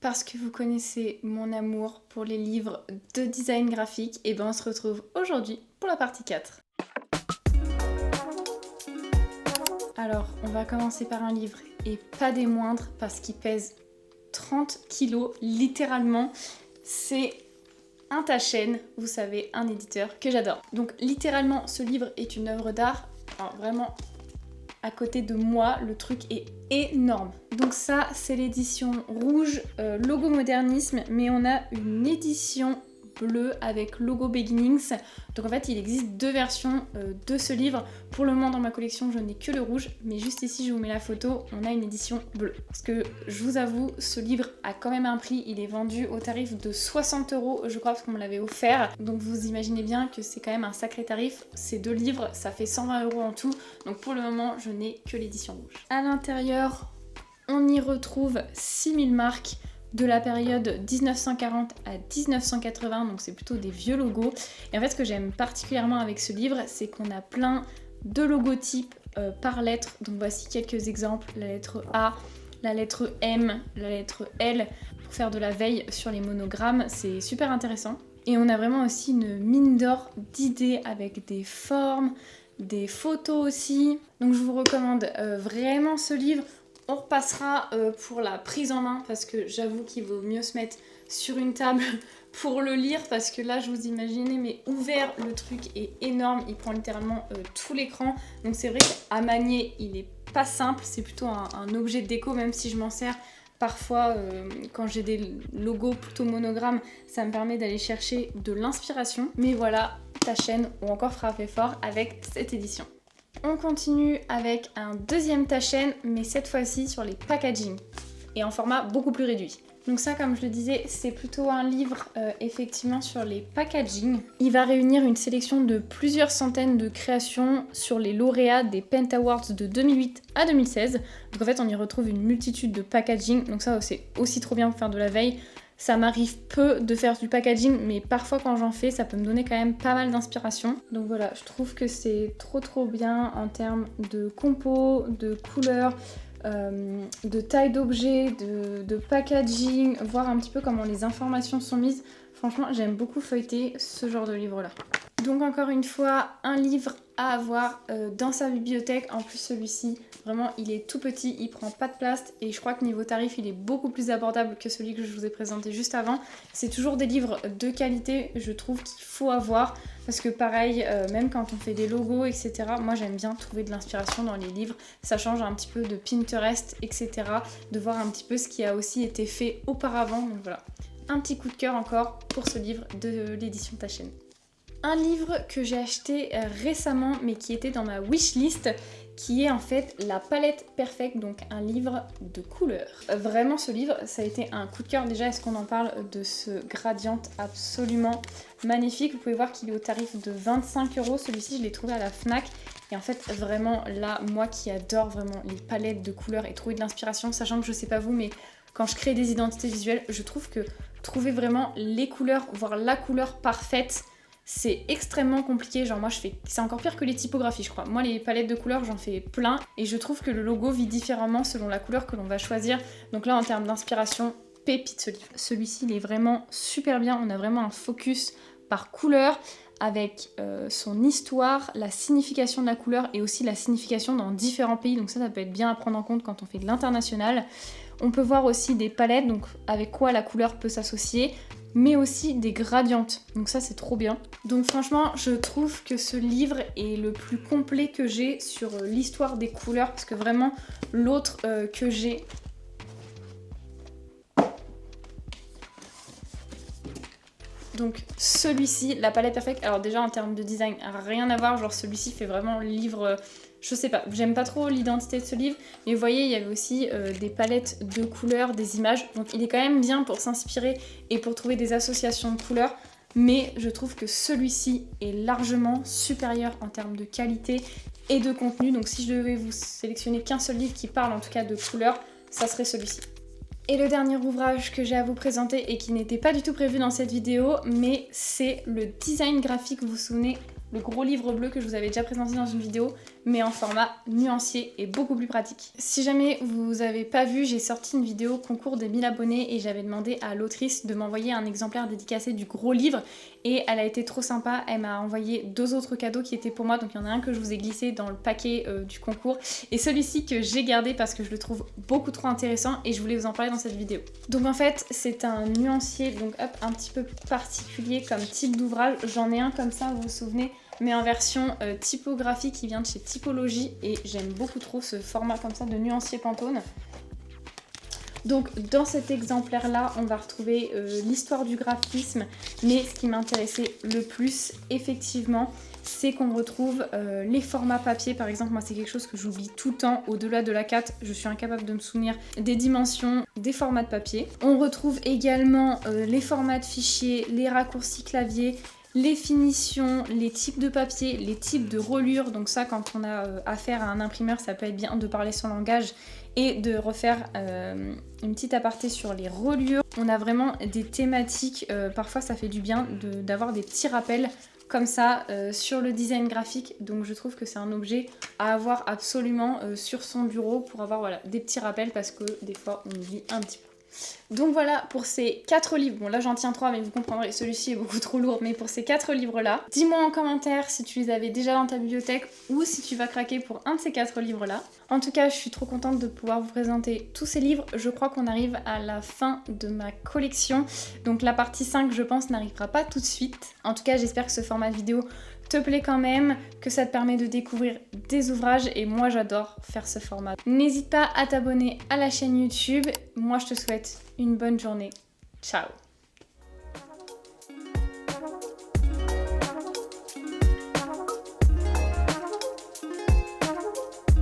Parce que vous connaissez mon amour pour les livres de design graphique, et ben on se retrouve aujourd'hui pour la partie 4. Alors, on va commencer par un livre, et pas des moindres, parce qu'il pèse 30 kilos, littéralement. C'est un Taschen, vous savez, un éditeur que j'adore. Donc littéralement, ce livre est une œuvre d'art. Alors vraiment, à côté de moi, le truc est énorme. Donc ça, c'est l'édition rouge, logo modernisme, mais on a une édition bleue avec logo Beginnings. Donc en fait, il existe deux versions de ce livre. Pour le moment, dans ma collection, je n'ai que le rouge, mais juste ici, je vous mets la photo, on a une édition bleue. Parce que, je vous avoue, ce livre a quand même un prix. Il est vendu au tarif de 60 €, je crois, parce qu'on me l'avait offert. Donc vous imaginez bien que c'est quand même un sacré tarif. Ces deux livres, ça fait 120 € en tout. Donc pour le moment, je n'ai que l'édition rouge. À l'intérieur, on y retrouve 6000 marques de la période 1940 à 1980, donc c'est plutôt des vieux logos. Et en fait, ce que j'aime particulièrement avec ce livre, c'est qu'on a plein de logotypes par lettre. Donc voici quelques exemples: la lettre A, la lettre M, la lettre L, pour faire de la veille sur les monogrammes. C'est super intéressant. Et on a vraiment aussi une mine d'or d'idées avec des formes, des photos aussi. Donc je vous recommande vraiment ce livre. On repassera pour la prise en main, parce que j'avoue qu'il vaut mieux se mettre sur une table pour le lire, parce que là, je vous imaginez, mais ouvert, le truc est énorme, il prend littéralement tout l'écran. Donc c'est vrai qu'à manier, il est pas simple, c'est plutôt un objet de déco, même si je m'en sers parfois quand j'ai des logos plutôt monogrammes, ça me permet d'aller chercher de l'inspiration. Mais voilà, Taschen ont encore frappé fort avec cette édition. On continue avec un deuxième Taschen, mais cette fois-ci sur les packaging et en format beaucoup plus réduit. Donc ça, comme je le disais, c'est plutôt un livre effectivement sur les packaging. Il va réunir une sélection de plusieurs centaines de créations sur les lauréats des Pen Awards de 2008 à 2016. Donc en fait, on y retrouve une multitude de packaging. Donc ça, c'est aussi trop bien pour faire de la veille. Ça m'arrive peu de faire du packaging, mais parfois quand j'en fais, ça peut me donner quand même pas mal d'inspiration. Donc voilà, je trouve que c'est trop bien en termes de compo, de couleurs, de taille d'objet, de packaging, voir un petit peu comment les informations sont mises. Franchement, j'aime beaucoup feuilleter ce genre de livre-là. Donc encore une fois, un livre à avoir dans sa bibliothèque. En plus, celui-ci, vraiment, il est tout petit, il prend pas de place, et je crois que niveau tarif, il est beaucoup plus abordable que celui que je vous ai présenté juste avant. C'est toujours des livres de qualité, je trouve, qu'il faut avoir, parce que pareil, même quand on fait des logos, etc., moi j'aime bien trouver de l'inspiration dans les livres. Ça change un petit peu de Pinterest, etc., de voir un petit peu ce qui a aussi été fait auparavant. Donc voilà, un petit coup de cœur encore pour ce livre de l'édition Taschen. Un livre que j'ai acheté récemment, mais qui était dans ma wishlist, qui est en fait La Palette Perfect, donc un livre de couleurs. Vraiment, ce livre, ça a été un coup de cœur. Déjà, est-ce qu'on en parle de ce gradient absolument magnifique? Vous pouvez voir qu'il est au tarif de 25 €. Celui-ci, je l'ai trouvé à la Fnac. Et en fait, vraiment, là, moi qui adore vraiment les palettes de couleurs et trouver de l'inspiration, sachant que je sais pas vous, mais quand je crée des identités visuelles, je trouve que trouver vraiment les couleurs, voire la couleur parfaite, c'est extrêmement compliqué. Genre moi c'est encore pire que les typographies, je crois. Moi les palettes de couleurs, j'en fais plein, et je trouve que le logo vit différemment selon la couleur que l'on va choisir. Donc là, en termes d'inspiration, pépite ce livre. Celui-ci, il est vraiment super bien. On a vraiment un focus par couleur, avec son histoire, la signification de la couleur, et aussi la signification dans différents pays. Donc ça peut être bien à prendre en compte quand on fait de l'international. On peut voir aussi des palettes, donc avec quoi la couleur peut s'associer, mais aussi des gradientes. Donc ça, c'est trop bien. Donc franchement, je trouve que ce livre est le plus complet que j'ai sur l'histoire des couleurs, parce que vraiment, l'autre que j'ai... Donc celui-ci, La Palette Perfect, alors déjà en termes de design, rien à voir, genre celui-ci fait vraiment livre... Je sais pas, j'aime pas trop l'identité de ce livre, mais vous voyez, il y avait aussi des palettes de couleurs, des images, donc il est quand même bien pour s'inspirer et pour trouver des associations de couleurs, mais je trouve que celui-ci est largement supérieur en termes de qualité et de contenu. Donc si je devais vous sélectionner qu'un seul livre qui parle en tout cas de couleurs, ça serait celui-ci. Et le dernier ouvrage que j'ai à vous présenter, et qui n'était pas du tout prévu dans cette vidéo, mais c'est le design graphique. Vous vous souvenez, le gros livre bleu que je vous avais déjà présenté dans une vidéo, mais en format nuancier et beaucoup plus pratique. Si jamais vous n'avez pas vu, j'ai sorti une vidéo concours des 1000 abonnés et j'avais demandé à l'autrice de m'envoyer un exemplaire dédicacé du gros livre et elle a été trop sympa, elle m'a envoyé 2 autres cadeaux qui étaient pour moi, donc il y en a un que je vous ai glissé dans le paquet du concours et celui-ci que j'ai gardé parce que je le trouve beaucoup trop intéressant et je voulais vous en parler dans cette vidéo. Donc en fait c'est un nuancier, donc hop, un petit peu particulier comme type d'ouvrage, j'en ai un comme ça, vous vous souvenez, mais en version typographie qui vient de chez Typologie et j'aime beaucoup trop ce format comme ça de nuancier Pantone. Donc dans cet exemplaire là on va retrouver l'histoire du graphisme, mais ce qui m'intéressait le plus effectivement c'est qu'on retrouve les formats papier. Par exemple moi c'est quelque chose que j'oublie tout le temps, au-delà de l'A4 je suis incapable de me souvenir des dimensions des formats de papier. On retrouve également les formats de fichiers, les raccourcis clavier, les finitions, les types de papier, les types de reliures. Donc ça quand on a affaire à un imprimeur ça peut être bien de parler son langage et de refaire une petite aparté sur les reliures. On a vraiment des thématiques, parfois ça fait du bien d'avoir des petits rappels comme ça sur le design graphique, donc je trouve que c'est un objet à avoir absolument sur son bureau pour avoir voilà, des petits rappels parce que des fois on oublie un petit peu. Donc voilà pour ces 4 livres, bon là j'en tiens 3 mais vous comprendrez, celui-ci est beaucoup trop lourd, mais pour ces 4 livres là, dis-moi en commentaire si tu les avais déjà dans ta bibliothèque ou si tu vas craquer pour un de ces 4 livres là. En tout cas je suis trop contente de pouvoir vous présenter tous ces livres, je crois qu'on arrive à la fin de ma collection, donc la partie 5 je pense n'arrivera pas tout de suite. En tout cas j'espère que ce format de vidéo te plaît quand même, que ça te permet de découvrir des ouvrages et moi j'adore faire ce format. N'hésite pas à t'abonner à la chaîne YouTube, moi je te souhaite une bonne journée, ciao.